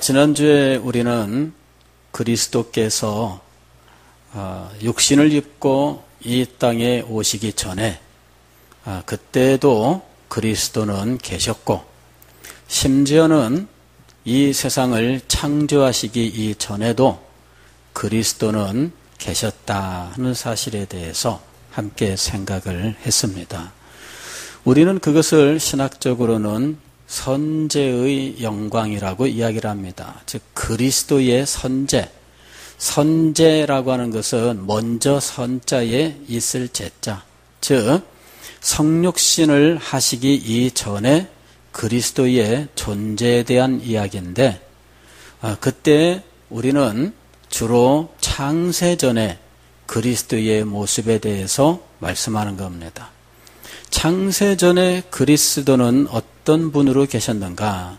지난주에 우리는 그리스도께서 육신을 입고 이 땅에 오시기 전에 그때도 그리스도는 계셨고, 심지어는 이 세상을 창조하시기 이전에도 그리스도는 계셨다 하는 사실에 대해서 함께 생각을 했습니다. 우리는 그것을 신학적으로는 선제의 영광이라고 이야기를 합니다. 즉 그리스도의 선제, 선제라고 하는 것은 먼저 선자에 있을 제자, 즉 성육신을 하시기 이전에 그리스도의 존재에 대한 이야기인데, 그때 우리는 주로 창세전에 그리스도의 모습에 대해서 말씀하는 겁니다. 창세전에 그리스도는 어떤 분으로 계셨는가?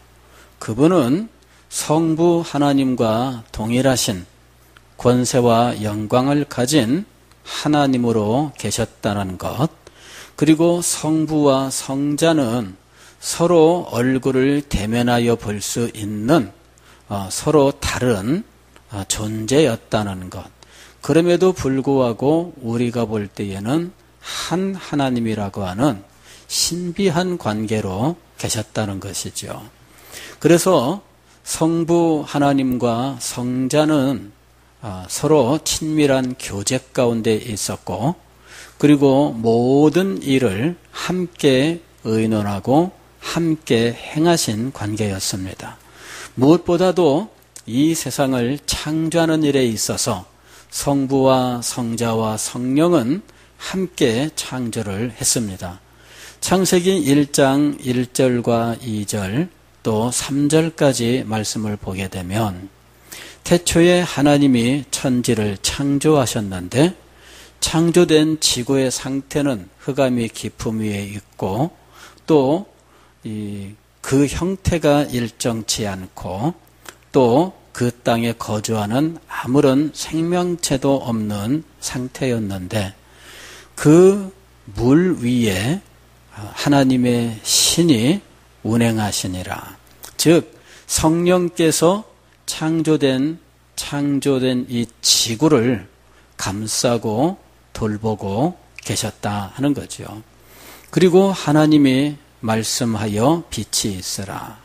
그분은 성부 하나님과 동일하신 권세와 영광을 가진 하나님으로 계셨다는 것, 그리고 성부와 성자는 서로 얼굴을 대면하여 볼 수 있는 서로 다른 존재였다는 것, 그럼에도 불구하고 우리가 볼 때에는 한 하나님이라고 하는 신비한 관계로 계셨다는 것이죠. 그래서 성부 하나님과 성자는 서로 친밀한 교제 가운데 있었고, 그리고 모든 일을 함께 의논하고 함께 행하신 관계였습니다. 무엇보다도 이 세상을 창조하는 일에 있어서 성부와 성자와 성령은 함께 창조를 했습니다. 창세기 1장 1절과 2절 또 3절까지 말씀을 보게 되면, 태초에 하나님이 천지를 창조하셨는데 창조된 지구의 상태는 흑암이 깊음 위에 있고, 또 그 형태가 일정치 않고, 또 그 땅에 거주하는 아무런 생명체도 없는 상태였는데, 그 물 위에 하나님의 신이 운행하시니라. 즉 성령께서 창조된 이 지구를 감싸고 돌보고 계셨다 하는 거죠. 그리고 하나님이 말씀하여 빛이 있으라.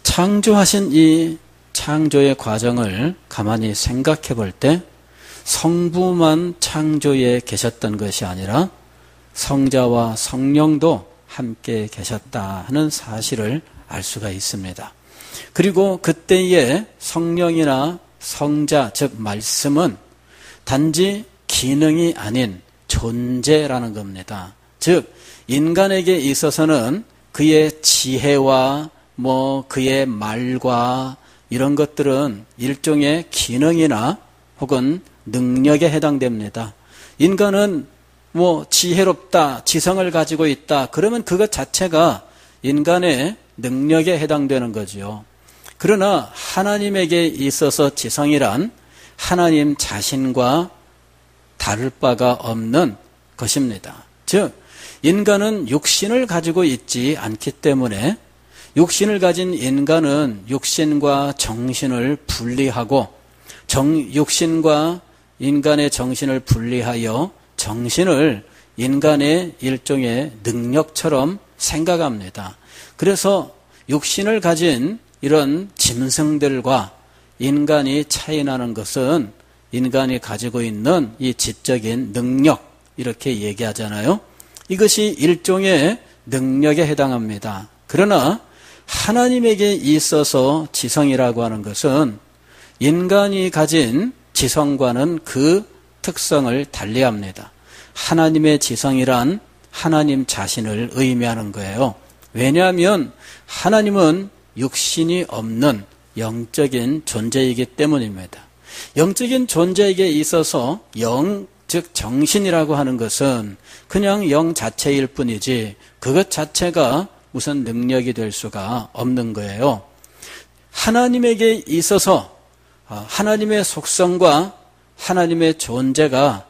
창조하신 이 창조의 과정을 가만히 생각해 볼 때 성부만 창조에 계셨던 것이 아니라 성자와 성령도 함께 계셨다 하는 사실을 알 수가 있습니다. 그리고 그때의 성령이나 성자, 즉 말씀은 단지 기능이 아닌 존재라는 겁니다. 즉 인간에게 있어서는 그의 지혜와 그의 말과 이런 것들은 일종의 기능이나 혹은 능력에 해당됩니다. 인간은 지혜롭다, 지성을 가지고 있다, 그러면 그것 자체가 인간의 능력에 해당되는 거죠. 그러나 하나님에게 있어서 지성이란 하나님 자신과 다를 바가 없는 것입니다. 즉 인간은 육신을 가지고 있지 않기 때문에 육신을 가진 인간은 육신과 정신을 분리하고, 육신과 인간의 정신을 분리하여 정신을 인간의 일종의 능력처럼 생각합니다. 그래서 육신을 가진 이런 짐승들과 인간이 차이나는 것은 인간이 가지고 있는 이 지적인 능력, 이렇게 얘기하잖아요. 이것이 일종의 능력에 해당합니다. 그러나 하나님에게 있어서 지성이라고 하는 것은 인간이 가진 지성과는 그 특성을 달리합니다. 하나님의 지성이란 하나님 자신을 의미하는 거예요. 왜냐하면 하나님은 육신이 없는 영적인 존재이기 때문입니다. 영적인 존재에게 있어서 영, 즉 정신이라고 하는 것은 그냥 영 자체일 뿐이지 그것 자체가 무슨 능력이 될 수가 없는 거예요. 하나님에게 있어서 하나님의 속성과 하나님의 존재가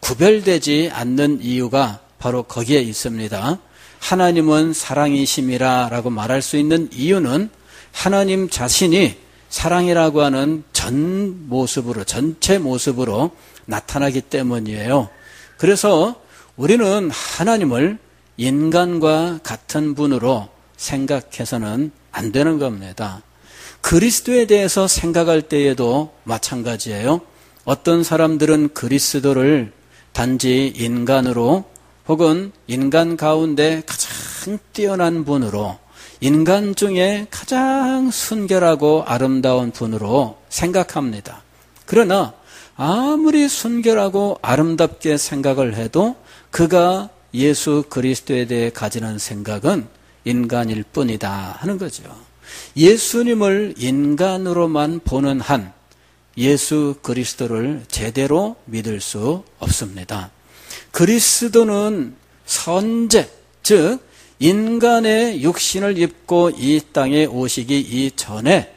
구별되지 않는 이유가 바로 거기에 있습니다. 하나님은 사랑이심이라 라고 말할 수 있는 이유는 하나님 자신이 사랑이라고 하는 전체 모습으로 나타나기 때문이에요. 그래서 우리는 하나님을 인간과 같은 분으로 생각해서는 안 되는 겁니다. 그리스도에 대해서 생각할 때에도 마찬가지예요. 어떤 사람들은 그리스도를 단지 인간으로 혹은 인간 가운데 가장 뛰어난 분으로, 인간 중에 가장 순결하고 아름다운 분으로 생각합니다. 그러나 아무리 순결하고 아름답게 생각을 해도 그가 예수 그리스도에 대해 가지는 생각은 인간일 뿐이다 하는 거죠. 예수님을 인간으로만 보는 한 예수 그리스도를 제대로 믿을 수 없습니다. 그리스도는 선제, 즉 인간의 육신을 입고 이 땅에 오시기 이전에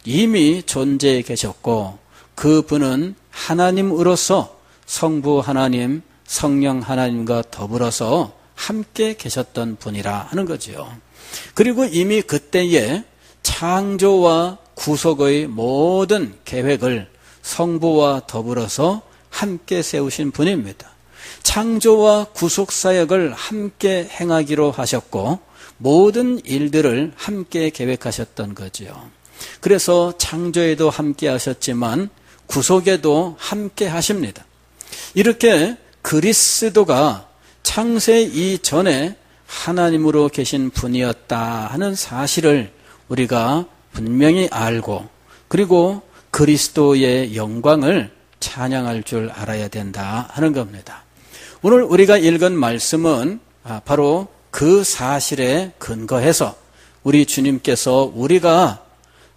이미 존재해 계셨고, 그분은 하나님으로서 성부 하나님, 성령 하나님과 더불어서 함께 계셨던 분이라 하는 거죠. 그리고 이미 그때에 창조와 구속의 모든 계획을 성부와 더불어서 함께 세우신 분입니다. 창조와 구속 사역을 함께 행하기로 하셨고 모든 일들을 함께 계획하셨던 거죠. 그래서 창조에도 함께 하셨지만 구속에도 함께 하십니다. 이렇게 그리스도가 창세 이전에 하나님으로 계신 분이었다 하는 사실을 우리가 분명히 알고, 그리고 그리스도의 영광을 찬양할 줄 알아야 된다 하는 겁니다. 오늘 우리가 읽은 말씀은 바로 그 사실에 근거해서 우리 주님께서 우리가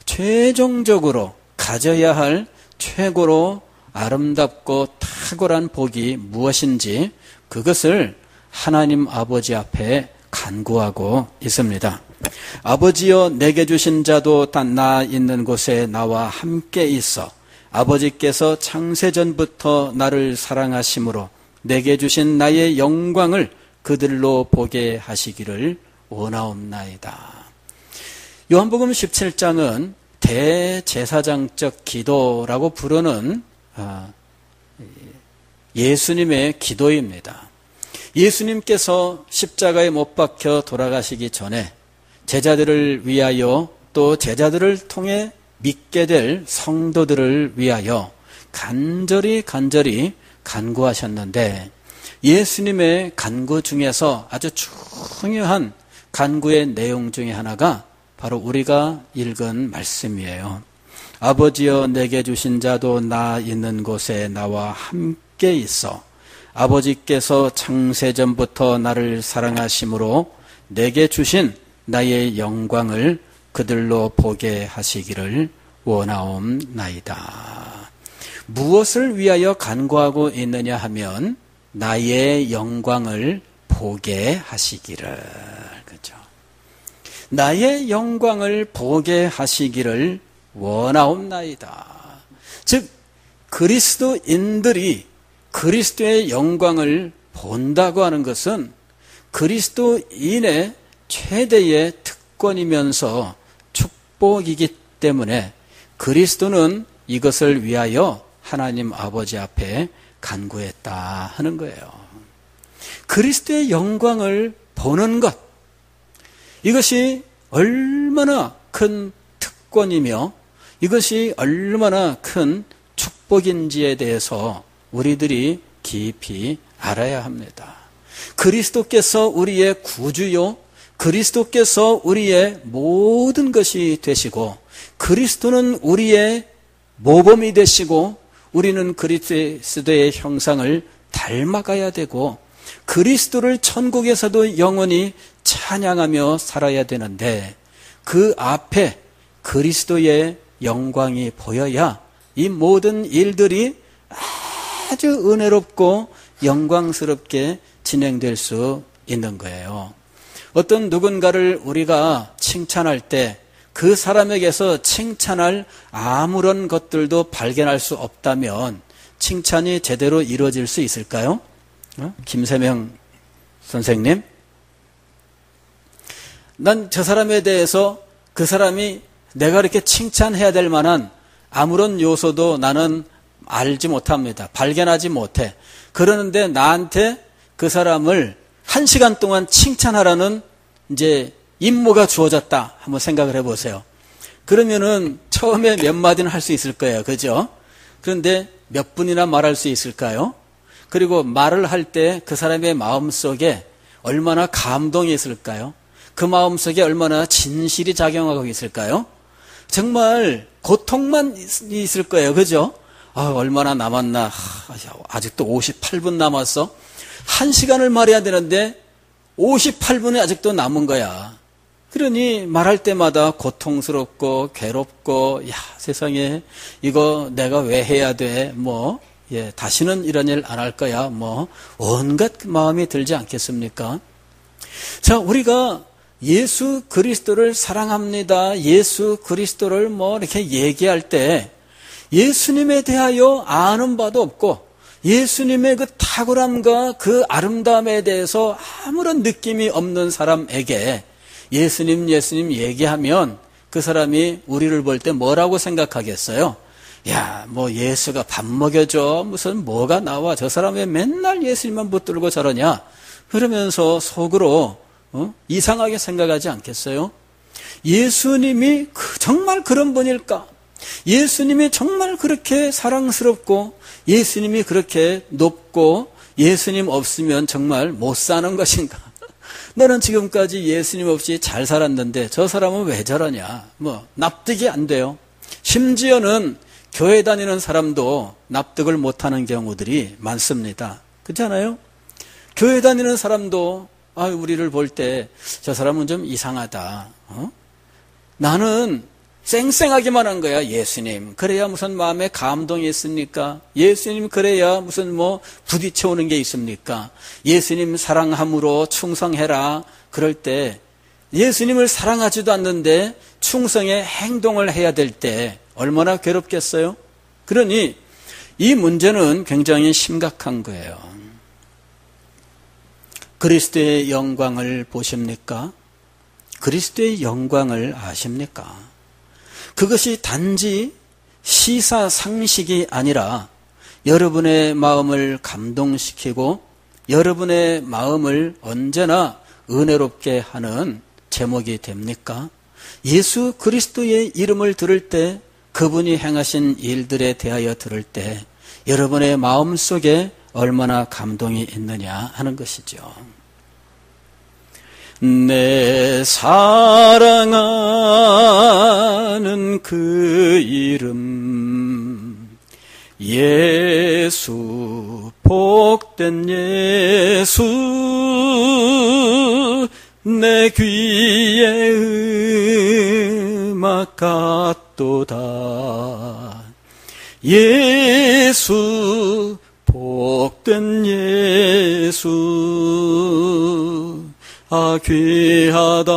최종적으로 가져야 할 최고로 아름답고 탁월한 복이 무엇인지 그것을 하나님 아버지 앞에 간구하고 있습니다. 아버지여, 내게 주신 자도 다 나 있는 곳에 나와 함께 있어 아버지께서 창세전부터 나를 사랑하심으로 내게 주신 나의 영광을 그들로 보게 하시기를 원하옵나이다. 요한복음 17장은 대제사장적 기도라고 부르는 예수님의 기도입니다. 예수님께서 십자가에 못 박혀 돌아가시기 전에 제자들을 위하여 또 제자들을 통해 믿게 될 성도들을 위하여 간절히 간구하셨는데, 예수님의 간구 중에서 아주 중요한 간구의 내용 중에 하나가 바로 우리가 읽은 말씀이에요. 아버지여, 내게 주신 자도 나 있는 곳에 나와 함께 있어 아버지께서 창세전부터 나를 사랑하심으로 내게 주신 나의 영광을 그들로 보게 하시기를 원하옵나이다. 무엇을 위하여 간구하고 있느냐 하면 나의 영광을 보게 하시기를, 그렇죠? 나의 영광을 보게 하시기를 원하옵나이다. 즉 그리스도인들이 그리스도의 영광을 본다고 하는 것은 그리스도인의 최대의 특권이면서 축복이기 때문에 그리스도는 이것을 위하여 하나님 아버지 앞에 간구했다 하는 거예요. 그리스도의 영광을 보는 것, 이것이 얼마나 큰 특권이며 이것이 얼마나 큰 축복인지에 대해서 우리들이 깊이 알아야 합니다. 그리스도께서 우리의 구주요, 그리스도께서 우리의 모든 것이 되시고, 그리스도는 우리의 모범이 되시고, 우리는 그리스도의 형상을 닮아가야 되고, 그리스도를 천국에서도 영원히 찬양하며 살아야 되는데, 그 앞에 그리스도의 영광이 보여야 이 모든 일들이 아주 은혜롭고 영광스럽게 진행될 수 있는 거예요. 어떤 누군가를 우리가 칭찬할 때 그 사람에게서 칭찬할 아무런 것들도 발견할 수 없다면 칭찬이 제대로 이루어질 수 있을까요? 김세명 선생님, 난 저 사람에 대해서 그 사람이 내가 이렇게 칭찬해야 될 만한 아무런 요소도 나는 알지 못합니다. 발견하지 못해. 그러는데 나한테 그 사람을 1시간 동안 칭찬하라는 이제 임무가 주어졌다. 한번 생각을 해보세요. 그러면은 처음에 몇 마디는 할 수 있을 거예요. 그죠? 그런데 몇 분이나 말할 수 있을까요? 그리고 말을 할 때 그 사람의 마음속에 얼마나 감동이 있을까요? 그 마음속에 얼마나 진실이 작용하고 있을까요? 정말 고통만 있을 거예요. 그죠? 얼마나 남았나. 아직도 58분 남았어. 1시간을 말해야 되는데 58분이 아직도 남은 거야. 그러니 말할 때마다 고통스럽고 괴롭고 세상에 이거 내가 왜 해야 돼? 다시는 이런 일 안 할 거야. 온갖 마음이 들지 않겠습니까? 자, 우리가 예수 그리스도를 사랑합니다. 예수 그리스도를 이렇게 얘기할 때 예수님에 대하여 아는 바도 없고 예수님의 그 탁월함과 그 아름다움에 대해서 아무런 느낌이 없는 사람에게 예수님 얘기하면 그 사람이 우리를 볼 때 뭐라고 생각하겠어요? 예수가 밥 먹여줘. 무슨 뭐가 나와. 저 사람 왜 맨날 예수님만 붙들고 저러냐. 그러면서 속으로 이상하게 생각하지 않겠어요? 예수님이 정말 그런 분일까? 예수님이 정말 그렇게 사랑스럽고 예수님이 그렇게 높고 예수님 없으면 정말 못 사는 것인가? 너는 지금까지 예수님 없이 잘 살았는데 저 사람은 왜 저러냐? 납득이 안 돼요. 심지어는 교회 다니는 사람도 납득을 못하는 경우들이 많습니다. 그렇지 않아요? 교회 다니는 사람도 우리를 볼 때 저 사람은 좀 이상하다. 나는 쌩쌩하기만 한 거야. 예수님 그래야 무슨 마음에 감동이 있습니까? 예수님 그래야 무슨 부딪혀오는 게 있습니까? 예수님 사랑함으로 충성해라. 그럴 때 예수님을 사랑하지도 않는데 충성의 행동을 해야 될 때 얼마나 괴롭겠어요? 그러니 이 문제는 굉장히 심각한 거예요. 그리스도의 영광을 보십니까? 그리스도의 영광을 아십니까? 그것이 단지 시사상식이 아니라 여러분의 마음을 감동시키고 여러분의 마음을 언제나 은혜롭게 하는 제목이 됩니까? 예수 그리스도의 이름을 들을 때 그분이 행하신 일들에 대하여 들을 때 여러분의 마음속에 얼마나 감동이 있느냐 하는 것이죠. 내 사랑하는 그 이름 예수 복된 예수 내 귀에 음악 같도다 예수 복된 예수 귀하다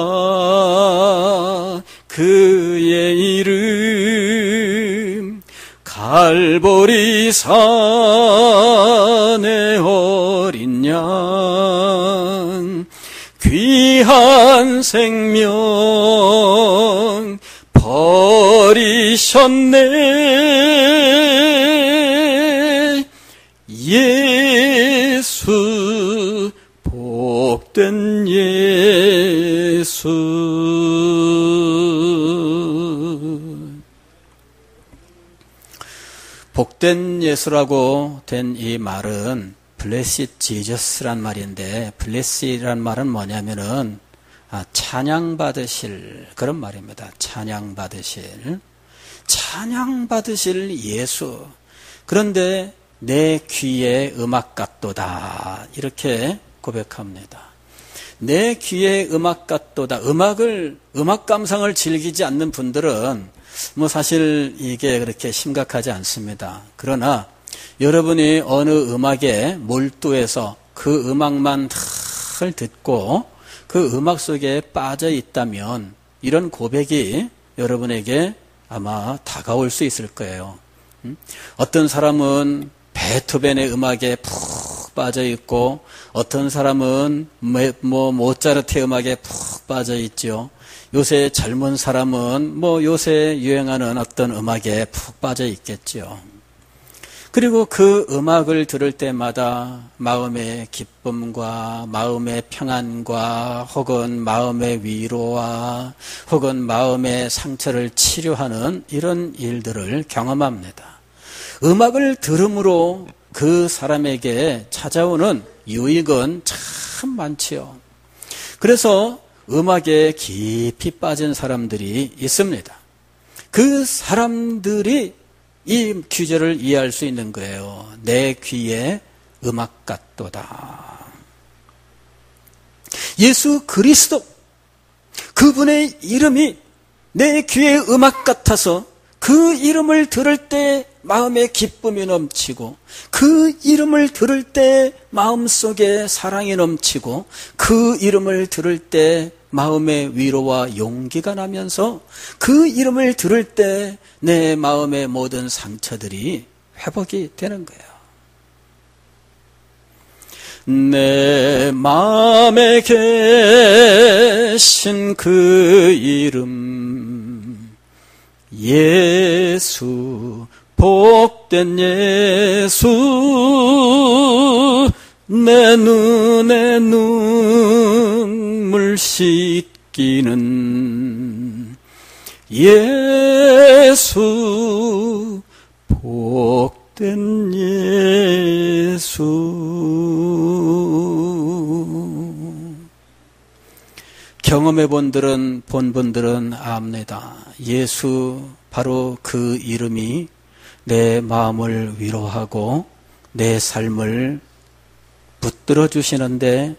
그의 이름 갈보리 산의 어린 양 귀한 생명 버리셨네 예수 복된 예수 복된 예수라고 된 이 말은 Blessed Jesus란 말인데 Blessed란 말은 뭐냐면은 찬양받으실 그런 말입니다. 찬양받으실 예수 그런데 내 귀에 음악 같도다 이렇게 고백합니다. 내 귀에 음악 같도다. 음악 감상을 즐기지 않는 분들은 사실 이게 그렇게 심각하지 않습니다. 그러나 여러분이 어느 음악에 몰두해서 그 음악만 잘 듣고 그 음악 속에 빠져 있다면 이런 고백이 여러분에게 아마 다가올 수 있을 거예요. 어떤 사람은 베토벤의 음악에 푹 빠져 있고 어떤 사람은 모차르트의 음악에 푹 빠져 있죠. 요새 젊은 사람은 요새 유행하는 어떤 음악에 푹 빠져 있겠죠. 그리고 그 음악을 들을 때마다 마음의 기쁨과 마음의 평안과 혹은 마음의 위로와 혹은 마음의 상처를 치료하는 이런 일들을 경험합니다. 음악을 들음으로 그 사람에게 찾아오는 유익은 참 많지요. 그래서 음악에 깊이 빠진 사람들이 있습니다. 그 사람들이 이 규절을 이해할 수 있는 거예요. 내 귀에 음악 같도다. 예수 그리스도, 그분의 이름이 내 귀에 음악 같아서 그 이름을 들을 때 마음에 기쁨이 넘치고, 그 이름을 들을 때 마음속에 사랑이 넘치고, 그 이름을 들을 때 마음의 위로와 용기가 나면서 그 이름을 들을 때 내 마음의 모든 상처들이 회복이 되는 거예요. 내 마음에 계신 그 이름 예수, 복된 예수, 내 눈에 눈물 씻기는 예수, 복된 예수. 경험해 본 분들은 압니다. 예수, 바로 그 이름이 내 마음을 위로하고 내 삶을 붙들어 주시는데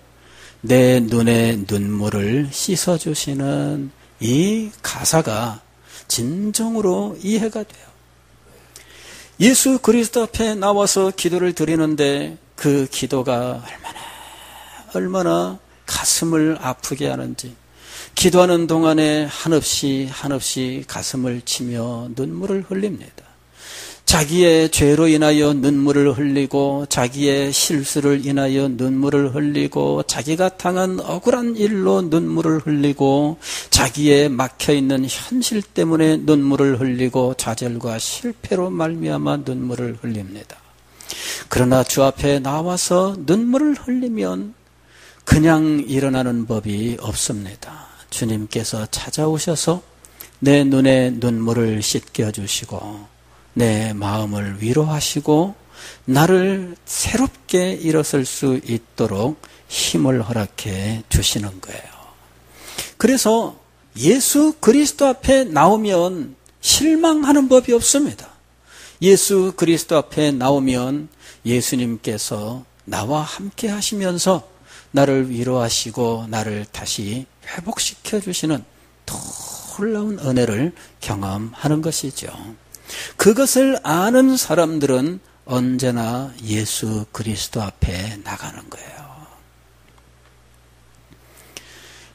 내 눈의 눈물을 씻어 주시는 이 가사가 진정으로 이해가 돼요. 예수 그리스도 앞에 나와서 기도를 드리는데 그 기도가 얼마나 가슴을 아프게 하는지, 기도하는 동안에 한없이 가슴을 치며 눈물을 흘립니다. 자기의 죄로 인하여 눈물을 흘리고, 자기의 실수를 인하여 눈물을 흘리고, 자기가 당한 억울한 일로 눈물을 흘리고, 자기의 막혀있는 현실 때문에 눈물을 흘리고, 좌절과 실패로 말미암아 눈물을 흘립니다. 그러나 주 앞에 나와서 눈물을 흘리면 그냥 일어나는 법이 없습니다. 주님께서 찾아오셔서 내 눈에 눈물을 씻겨주시고 내 마음을 위로하시고 나를 새롭게 일어설 수 있도록 힘을 허락해 주시는 거예요. 그래서 예수 그리스도 앞에 나오면 실망하는 법이 없습니다. 예수 그리스도 앞에 나오면 예수님께서 나와 함께 하시면서 나를 위로하시고 나를 다시 회복시켜 주시는 놀라운 은혜를 경험하는 것이죠. 그것을 아는 사람들은 언제나 예수 그리스도 앞에 나가는 거예요.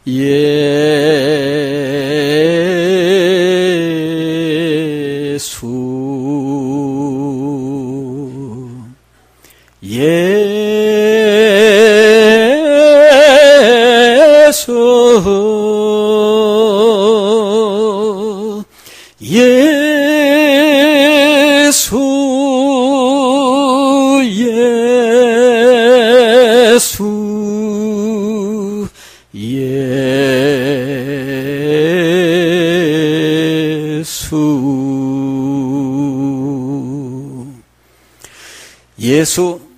예수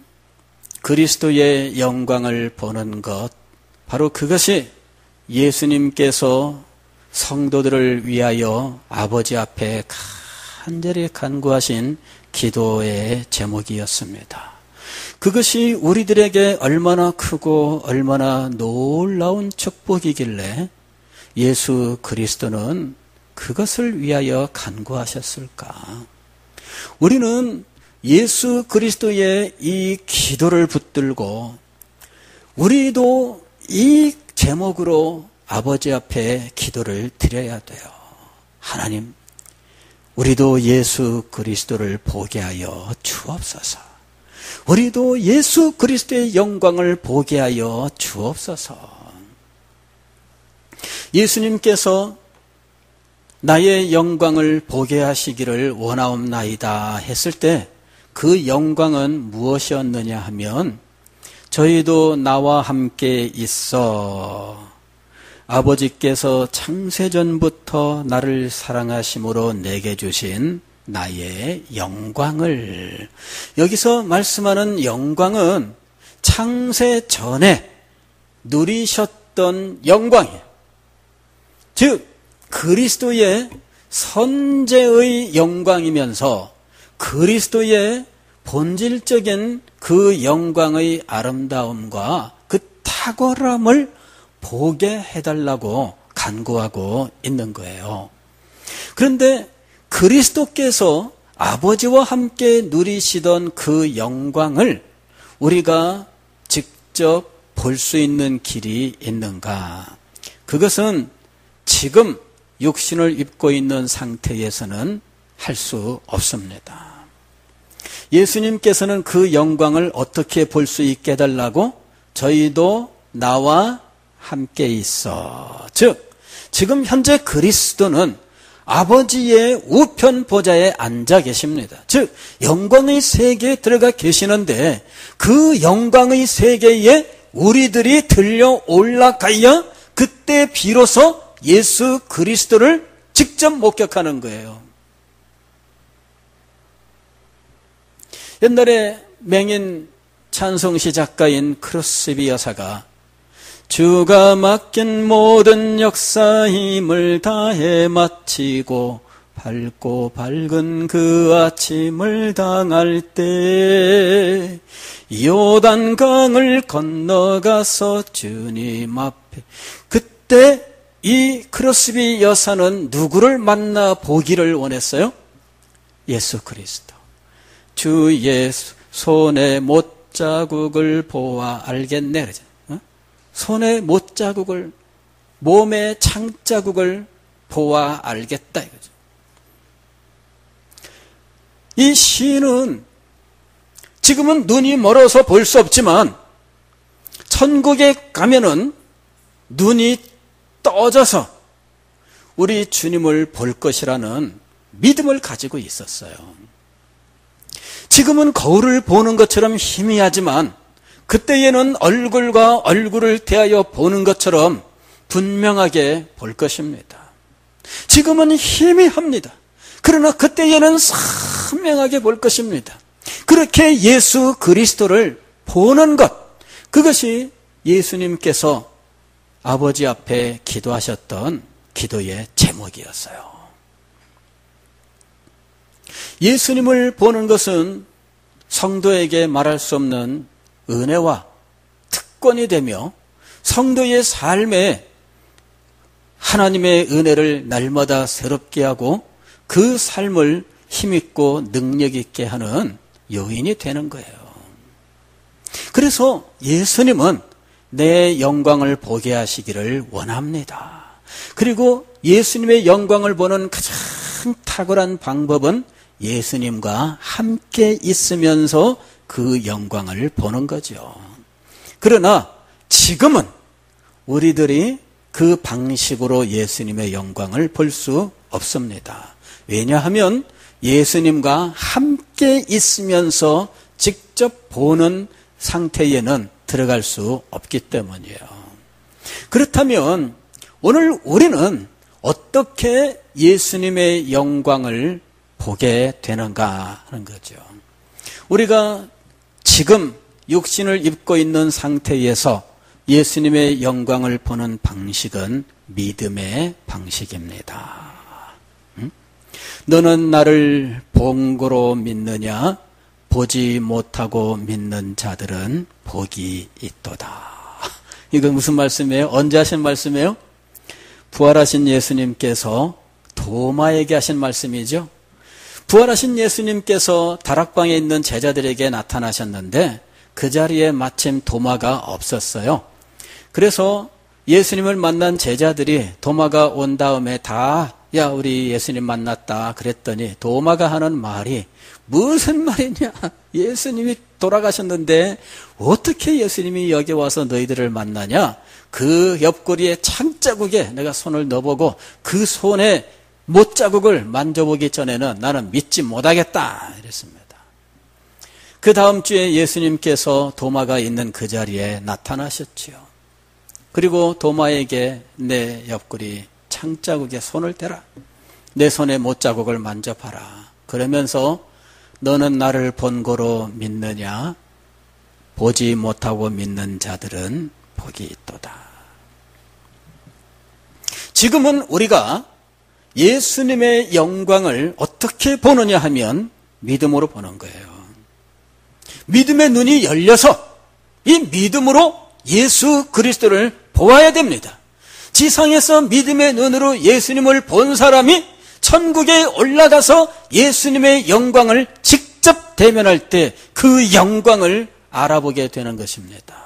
그리스도의 영광을 보는 것, 바로 그것이 예수님께서 성도들을 위하여 아버지 앞에 간절히 간구하신 기도의 제목이었습니다. 그것이 우리들에게 얼마나 크고 얼마나 놀라운 축복이길래 예수 그리스도는 그것을 위하여 간구하셨을까? 우리는 예수 그리스도의 이 기도를 붙들고 우리도 이 제목으로 아버지 앞에 기도를 드려야 돼요. 하나님, 우리도 예수 그리스도를 보게 하여 주옵소서. 우리도 예수 그리스도의 영광을 보게 하여 주옵소서. 예수님께서 나의 영광을 보게 하시기를 원하옵나이다 했을 때 그 영광은 무엇이었느냐 하면 저희도 나와 함께 있어 아버지께서 창세전부터 나를 사랑하심으로 내게 주신 나의 영광을, 여기서 말씀하는 영광은 창세 전에 누리셨던 영광이에요. 즉 그리스도의 선제의 영광이면서 그리스도의 본질적인 그 영광의 아름다움과 그 탁월함을 보게 해달라고 간구하고 있는 거예요. 그런데 그리스도께서 아버지와 함께 누리시던 그 영광을 우리가 직접 볼 수 있는 길이 있는가? 그것은 지금 육신을 입고 있는 상태에서는 할 수 없습니다. 예수님께서는 그 영광을 어떻게 볼 수 있게 해달라고? 저희도 나와 함께 있어. 즉 지금 현재 그리스도는 아버지의 우편 보좌에 앉아 계십니다. 즉 영광의 세계에 들어가 계시는데 그 영광의 세계에 우리들이 들려 올라가야 그때 비로소 예수 그리스도를 직접 목격하는 거예요. 옛날에 맹인 찬송시 작가인 크로스비 여사가 주가 맡긴 모든 역사 힘을 다해 마치고 밝고 밝은 그 아침을 당할 때 요단강을 건너가서 주님 앞에, 그때 이 크로스비 여사는 누구를 만나 보기를 원했어요? 예수 그리스도. 주 예수 손의 못자국을 보아 알겠네 그러죠. 손의 못자국을, 몸의 창자국을 보아 알겠다 이거죠. 이 시인은 지금은 눈이 멀어서 볼 수 없지만 천국에 가면은 눈이 떠져서 우리 주님을 볼 것이라는 믿음을 가지고 있었어요. 지금은 거울을 보는 것처럼 희미하지만 그때에는 얼굴과 얼굴을 대하여 보는 것처럼 분명하게 볼 것입니다. 지금은 희미합니다. 그러나 그때에는 선명하게 볼 것입니다. 그렇게 예수 그리스도를 보는 것, 그것이 예수님께서 아버지 앞에 기도하셨던 기도의 제목이었어요. 예수님을 보는 것은 성도에게 말할 수 없는 은혜와 특권이 되며 성도의 삶에 하나님의 은혜를 날마다 새롭게 하고 그 삶을 힘있고 능력있게 하는 요인이 되는 거예요. 그래서 예수님은 내 영광을 보게 하시기를 원합니다. 그리고 예수님의 영광을 보는 가장 탁월한 방법은 예수님과 함께 있으면서 그 영광을 보는 거죠. 그러나 지금은 우리들이 그 방식으로 예수님의 영광을 볼 수 없습니다. 왜냐하면 예수님과 함께 있으면서 직접 보는 상태에는 들어갈 수 없기 때문이에요. 그렇다면 오늘 우리는 어떻게 예수님의 영광을 보게 되는가 하는 거죠. 우리가 지금 육신을 입고 있는 상태에서 예수님의 영광을 보는 방식은 믿음의 방식입니다. 너는 나를 본고로 믿느냐? 보지 못하고 믿는 자들은 복이 있도다. 이건 무슨 말씀이에요? 언제 하신 말씀이에요? 부활하신 예수님께서 도마에게 하신 말씀이죠. 부활하신 예수님께서 다락방에 있는 제자들에게 나타나셨는데 그 자리에 마침 도마가 없었어요. 그래서 예수님을 만난 제자들이 도마가 온 다음에 다 야 우리 예수님 만났다 그랬더니 도마가 하는 말이 무슨 말이냐? 예수님이 돌아가셨는데 어떻게 예수님이 여기 와서 너희들을 만나냐? 그 옆구리에 창자국에 내가 손을 넣어보고 그 손에 못자국을 만져보기 전에는 나는 믿지 못하겠다 이랬습니다. 그 다음 주에 예수님께서 도마가 있는 그 자리에 나타나셨지요. 그리고 도마에게 내 옆구리 창자국에 손을 대라. 내 손에 못자국을 만져봐라. 그러면서 너는 나를 본고로 믿느냐? 보지 못하고 믿는 자들은 복이 있도다. 지금은 우리가 예수님의 영광을 어떻게 보느냐 하면 믿음으로 보는 거예요. 믿음의 눈이 열려서 이 믿음으로 예수 그리스도를 보아야 됩니다. 지상에서 믿음의 눈으로 예수님을 본 사람이 천국에 올라가서 예수님의 영광을 직접 대면할 때 그 영광을 알아보게 되는 것입니다.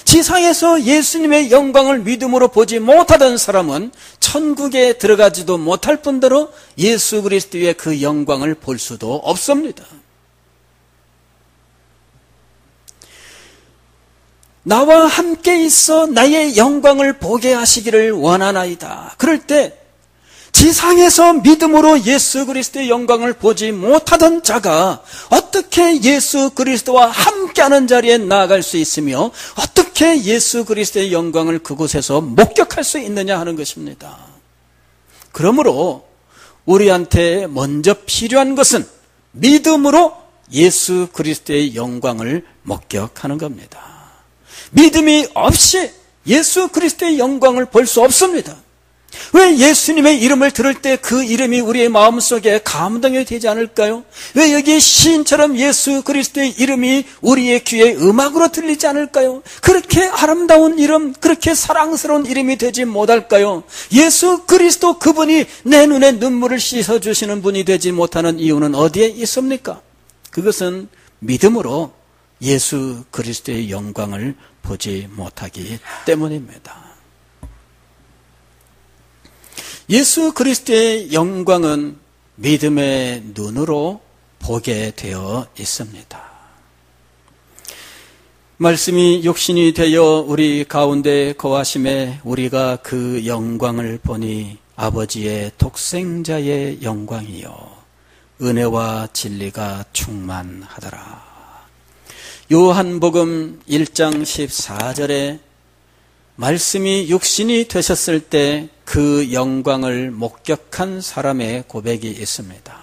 지상에서 예수님의 영광을 믿음으로 보지 못하던 사람은 천국에 들어가지도 못할 뿐더러 예수 그리스도의 그 영광을 볼 수도 없습니다. 나와 함께 있어 나의 영광을 보게 하시기를 원하나이다. 그럴 때 지상에서 믿음으로 예수 그리스도의 영광을 보지 못하던 자가 어떻게 예수 그리스도와 함께하는 자리에 나아갈 수 있으며 어떻게 예수 그리스도의 영광을 그곳에서 목격할 수 있느냐 하는 것입니다. 그러므로 우리한테 먼저 필요한 것은 믿음으로 예수 그리스도의 영광을 목격하는 겁니다. 믿음이 없이 예수 그리스도의 영광을 볼 수 없습니다. 왜 예수님의 이름을 들을 때 그 이름이 우리의 마음속에 감동이 되지 않을까요? 왜 여기 시인처럼 예수 그리스도의 이름이 우리의 귀에 음악으로 들리지 않을까요? 그렇게 아름다운 이름, 그렇게 사랑스러운 이름이 되지 못할까요? 예수 그리스도 그분이 내 눈에 눈물을 씻어주시는 분이 되지 못하는 이유는 어디에 있습니까? 그것은 믿음으로 예수 그리스도의 영광을 보지 못하기 때문입니다. 예수 그리스도의 영광은 믿음의 눈으로 보게 되어 있습니다. 말씀이 육신이 되어 우리 가운데 거하심에 우리가 그 영광을 보니 아버지의 독생자의 영광이요 은혜와 진리가 충만하더라. 요한복음 1장 14절에 말씀이 육신이 되셨을 때 그 영광을 목격한 사람의 고백이 있습니다.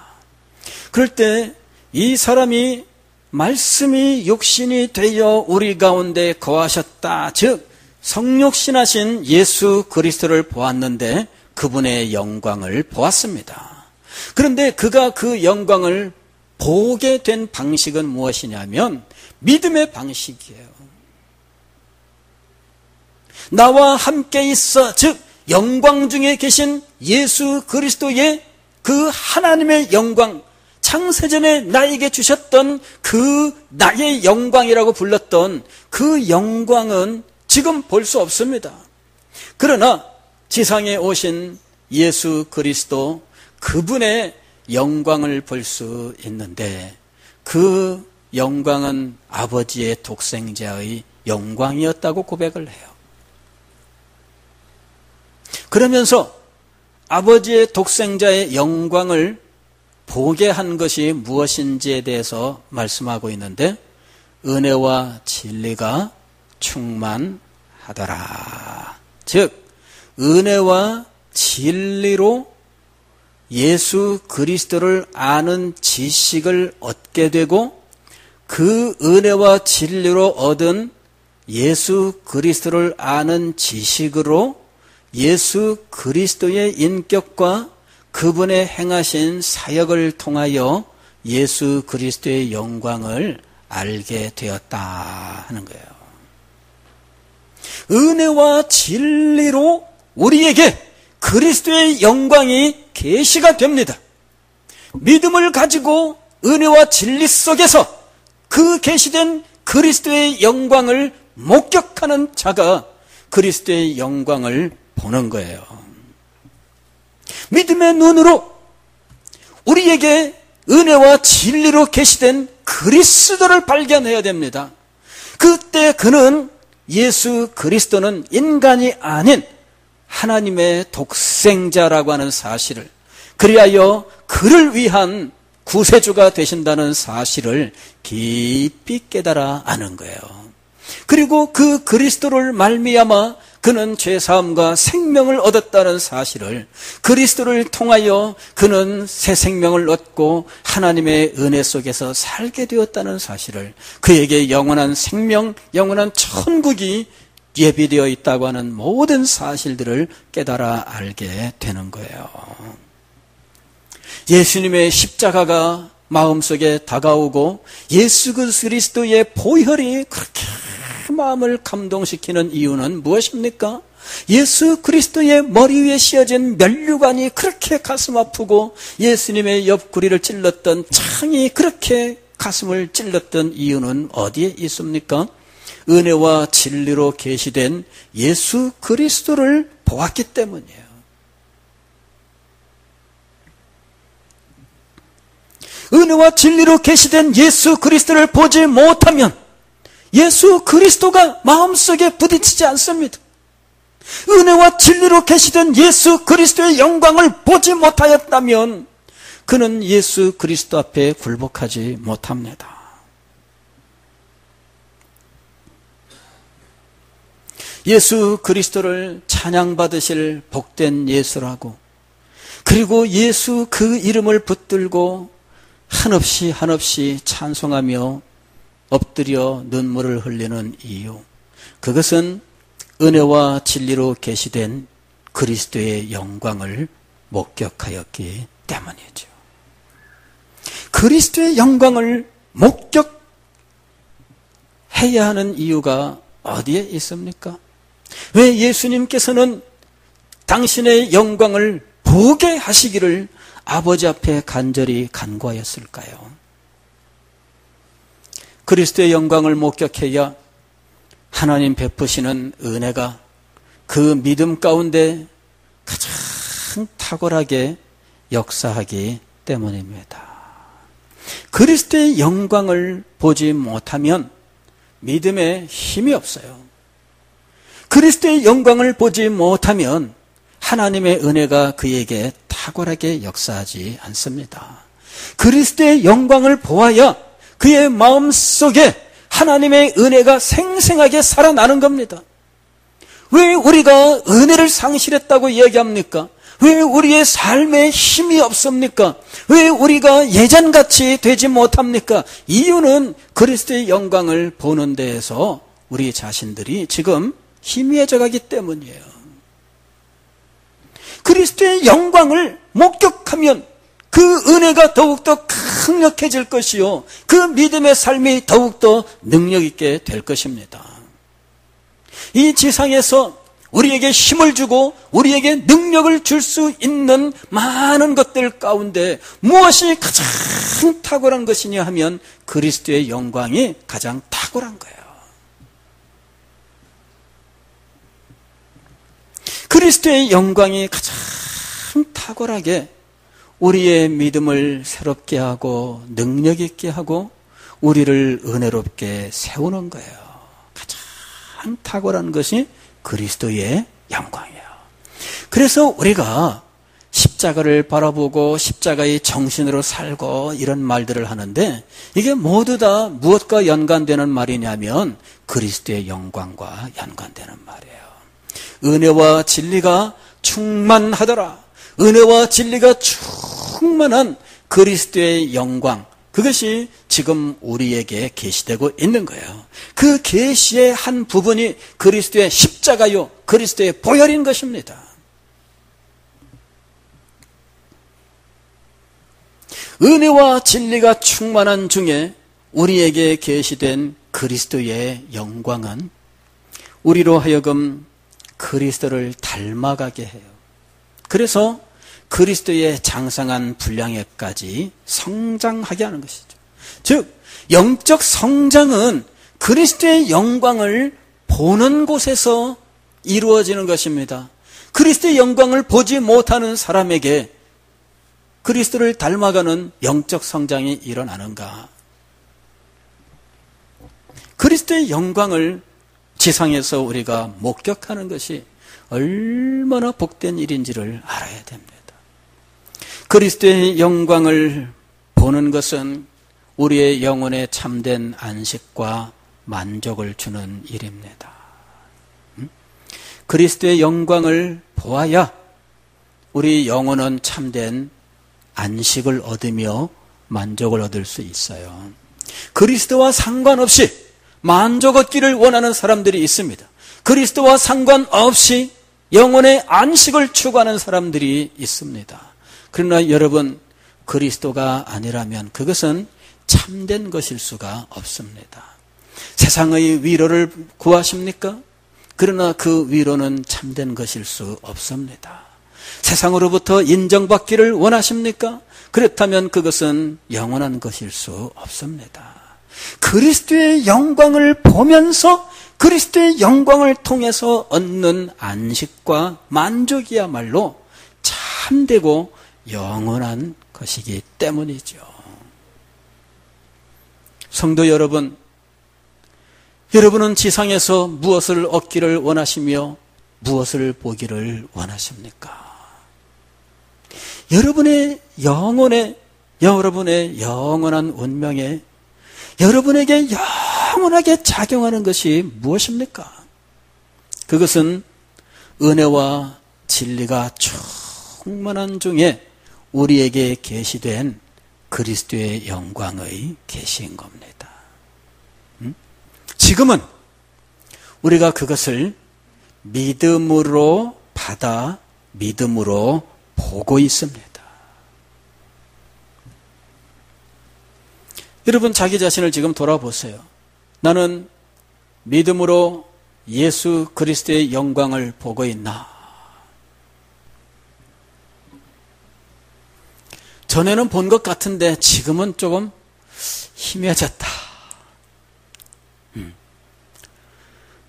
그럴 때 이 사람이 말씀이 육신이 되어 우리 가운데 거하셨다. 즉 성육신하신 예수 그리스도를 보았는데 그분의 영광을 보았습니다. 그런데 그가 그 영광을 보게 된 방식은 무엇이냐면 믿음의 방식이에요. 나와 함께 있어, 즉 영광 중에 계신 예수 그리스도의 그 하나님의 영광, 창세전에 나에게 주셨던 그 나의 영광이라고 불렀던 그 영광은 지금 볼 수 없습니다. 그러나 지상에 오신 예수 그리스도 그분의 영광을 볼 수 있는데 그 영광은 아버지의 독생자의 영광이었다고 고백을 해요. 그러면서 아버지의 독생자의 영광을 보게 한 것이 무엇인지에 대해서 말씀하고 있는데 은혜와 진리가 충만하더라. 즉 은혜와 진리로 예수 그리스도를 아는 지식을 얻게 되고 그 은혜와 진리로 얻은 예수 그리스도를 아는 지식으로 예수 그리스도의 인격과 그분의 행하신 사역을 통하여 예수 그리스도의 영광을 알게 되었다 하는 거예요. 은혜와 진리로 우리에게 그리스도의 영광이 계시가 됩니다. 믿음을 가지고 은혜와 진리 속에서 그 계시된 그리스도의 영광을 목격하는 자가 그리스도의 영광을 보는 거예요. 믿음의 눈으로 우리에게 은혜와 진리로 계시된 그리스도를 발견해야 됩니다. 그때 그는 예수 그리스도는 인간이 아닌 하나님의 독생자라고 하는 사실을, 그리하여 그를 위한 구세주가 되신다는 사실을 깊이 깨달아 아는 거예요. 그리고 그 그리스도를 말미암아 그는 죄사함과 생명을 얻었다는 사실을, 그리스도를 통하여 그는 새 생명을 얻고 하나님의 은혜 속에서 살게 되었다는 사실을, 그에게 영원한 생명, 영원한 천국이 예비되어 있다고 하는 모든 사실들을 깨달아 알게 되는 거예요. 예수님의 십자가가 마음속에 다가오고 예수 그리스도의 보혈이 그렇게 마음을 감동시키는 이유는 무엇입니까? 예수 그리스도의 머리 위에 씌어진 면류관이 그렇게 가슴 아프고 예수님의 옆구리를 찔렀던 창이 그렇게 가슴을 찔렀던 이유는 어디에 있습니까? 은혜와 진리로 계시된 예수 그리스도를 보았기 때문이에요. 은혜와 진리로 계시된 예수 그리스도를 보지 못하면 예수 그리스도가 마음속에 부딪히지 않습니다. 은혜와 진리로 계시된 예수 그리스도의 영광을 보지 못하였다면 그는 예수 그리스도 앞에 굴복하지 못합니다. 예수 그리스도를 찬양받으실 복된 예수라고, 그리고 예수 그 이름을 붙들고 한없이 한없이 찬송하며 엎드려 눈물을 흘리는 이유, 그것은 은혜와 진리로 계시된 그리스도의 영광을 목격하였기 때문이죠. 그리스도의 영광을 목격해야 하는 이유가 어디에 있습니까? 왜 예수님께서는 당신의 영광을 보게 하시기를 아버지 앞에 간절히 간구하였을까요? 그리스도의 영광을 목격해야 하나님 베푸시는 은혜가 그 믿음 가운데 가장 탁월하게 역사하기 때문입니다. 그리스도의 영광을 보지 못하면 믿음에 힘이 없어요. 그리스도의 영광을 보지 못하면 하나님의 은혜가 그에게 탁월하게 역사하지 않습니다. 그리스도의 영광을 보아야 그의 마음속에 하나님의 은혜가 생생하게 살아나는 겁니다. 왜 우리가 은혜를 상실했다고 이야기합니까? 왜 우리의 삶에 힘이 없습니까? 왜 우리가 예전같이 되지 못합니까? 이유는 그리스도의 영광을 보는 데에서 우리 자신들이 지금 희미해져 가기 때문이에요. 그리스도의 영광을 목격하면 그 은혜가 더욱더 강력해질 것이요, 그 믿음의 삶이 더욱더 능력 있게 될 것입니다. 이 지상에서 우리에게 힘을 주고 우리에게 능력을 줄 수 있는 많은 것들 가운데 무엇이 가장 탁월한 것이냐 하면 그리스도의 영광이 가장 탁월한 거예요. 그리스도의 영광이 가장 탁월하게 우리의 믿음을 새롭게 하고 능력 있게 하고 우리를 은혜롭게 세우는 거예요. 가장 탁월한 것이 그리스도의 영광이에요. 그래서 우리가 십자가를 바라보고 십자가의 정신으로 살고 이런 말들을 하는데 이게 모두 다 무엇과 연관되는 말이냐면 그리스도의 영광과 연관되는 말이에요. 은혜와 진리가 충만하더라. 은혜와 진리가 충만한 그리스도의 영광, 그것이 지금 우리에게 계시되고 있는 거예요. 그 계시의 한 부분이 그리스도의 십자가요, 그리스도의 보혈인 것입니다. 은혜와 진리가 충만한 중에 우리에게 계시된 그리스도의 영광은 우리로 하여금 그리스도를 닮아가게 해요. 그래서 그리스도의 장성한 분량에까지 성장하게 하는 것이죠. 즉 영적 성장은 그리스도의 영광을 보는 곳에서 이루어지는 것입니다. 그리스도의 영광을 보지 못하는 사람에게 그리스도를 닮아가는 영적 성장이 일어나는가? 그리스도의 영광을 지상에서 우리가 목격하는 것이 얼마나 복된 일인지를 알아야 됩니다. 그리스도의 영광을 보는 것은 우리의 영혼에 참된 안식과 만족을 주는 일입니다. 그리스도의 영광을 보아야 우리 영혼은 참된 안식을 얻으며 만족을 얻을 수 있어요. 그리스도와 상관없이 만족 얻기를 원하는 사람들이 있습니다. 그리스도와 상관없이 영혼의 안식을 추구하는 사람들이 있습니다. 그러나 여러분, 그리스도가 아니라면 그것은 참된 것일 수가 없습니다. 세상의 위로를 구하십니까? 그러나 그 위로는 참된 것일 수 없습니다. 세상으로부터 인정받기를 원하십니까? 그렇다면 그것은 영원한 것일 수 없습니다. 그리스도의 영광을 보면서 그리스도의 영광을 통해서 얻는 안식과 만족이야말로 참되고 영원한 것이기 때문이죠. 성도 여러분, 여러분은 지상에서 무엇을 얻기를 원하시며 무엇을 보기를 원하십니까? 여러분의 영원한 운명에 여러분에게 영원하게 작용하는 것이 무엇입니까? 그것은 은혜와 진리가 충만한 중에 우리에게 계시된 그리스도의 영광의 계시인 겁니다. 지금은 우리가 그것을 믿음으로 받아 믿음으로 보고 있습니다. 여러분, 자기 자신을 지금 돌아보세요. 나는 믿음으로 예수 그리스도의 영광을 보고 있나? 전에는 본 것 같은데 지금은 조금 희미해졌다.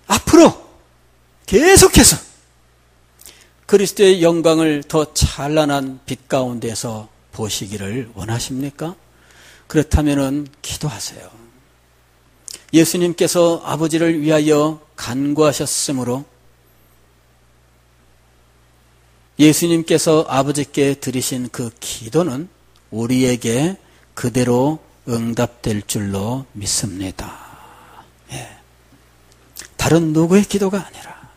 앞으로 계속해서 그리스도의 영광을 더 찬란한 빛 가운데서 보시기를 원하십니까? 그렇다면 기도하세요. 예수님께서 아버지를 위하여 간구하셨으므로 예수님께서 아버지께 드리신 그 기도는 우리에게 그대로 응답될 줄로 믿습니다. 다른 누구의 기도가 아니라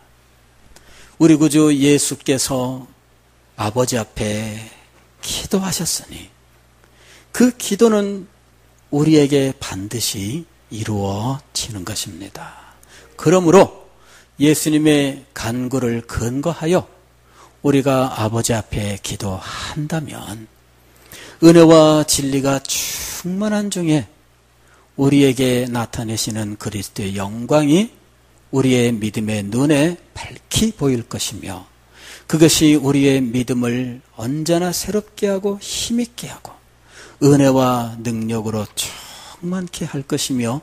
우리 구주 예수께서 아버지 앞에 기도하셨으니 그 기도는 우리에게 반드시 이루어지는 것입니다. 그러므로 예수님의 간구를 근거하여 우리가 아버지 앞에 기도한다면 은혜와 진리가 충만한 중에 우리에게 나타내시는 그리스도의 영광이 우리의 믿음의 눈에 밝히 보일 것이며 그것이 우리의 믿음을 언제나 새롭게 하고 힘있게 하고 은혜와 능력으로 충만케 할 것이며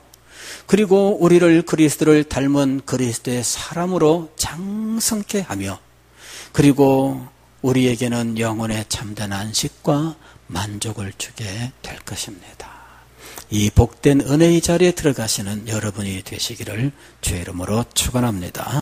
그리고 우리를 그리스도를 닮은 그리스도의 사람으로 장성케 하며 그리고 우리에게는 영혼의 참된 안식과 만족을 주게 될 것입니다. 이 복된 은혜의 자리에 들어가시는 여러분이 되시기를 주의 이름으로 축원합니다.